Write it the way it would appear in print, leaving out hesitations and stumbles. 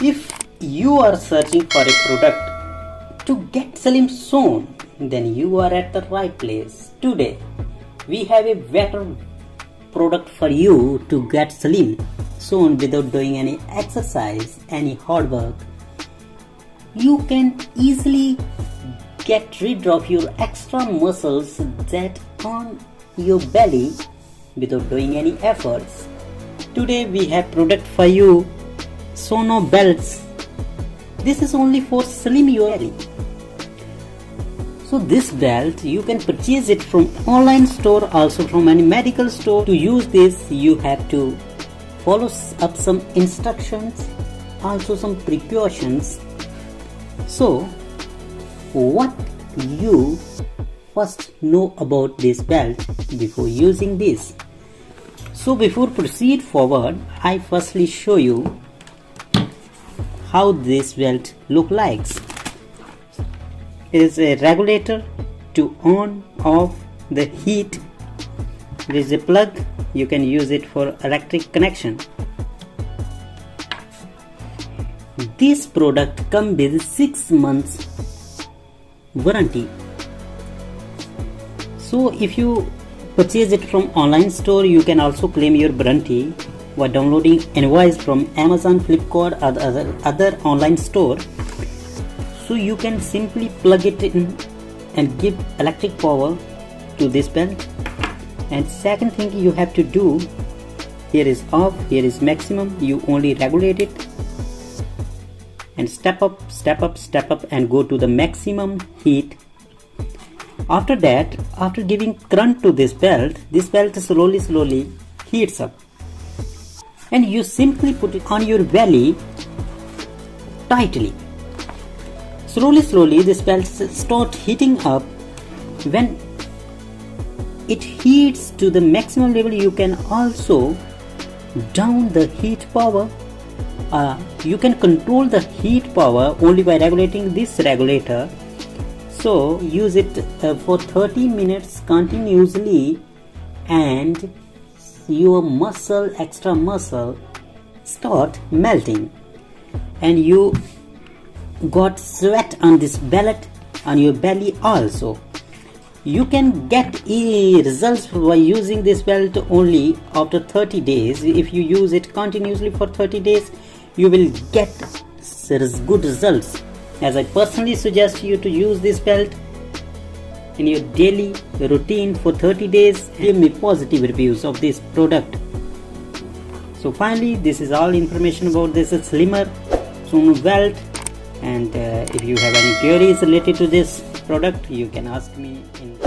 If you are searching for a product to get slim soon, then you are at the right place. Today, we have a better product for you to get slim soon without doing any exercise, any hard work. You can easily get rid of your extra muscles that on your belly without doing any efforts. Today we have product for you, Sauna belts. This is only for slim your belly. So this belt you can purchase it from online store, also from any medical store. To use this you have to follow up some instructions, also some precautions. So what you first know about this belt before using this. So before proceed forward, I firstly show you how this belt look like. It is a regulator to on off the heat. There is a plug, you can use it for electric connection. This product comes with 6 months warranty. So if you purchase it from online store, you can also claim your warranty by downloading invoice from Amazon, Flipkart or other online store. So you can simply plug it in and give electric power to this belt. And second thing you have to do, here is off, here is maximum, you only regulate it and step up and go to the maximum heat. After that, after giving current to this belt slowly heats up, and you simply put it on your belly tightly. Slowly this belt start heating up. When it heats to the maximum level, you can also down the heat power. You can control the heat power only by regulating this regulator. So use it for 30 minutes continuously, and your extra muscle start melting, and you got sweat on this belt on your belly also. You can get results by using this belt only after 30 days. If you use it continuously for 30 days, you will get good results. As I personally suggest you to use this belt in your daily routine for 30 days. Give me positive reviews of this product. So finally, this is all information about this slimmer Sauna belt. And if you have any queries related to this product, you can ask me in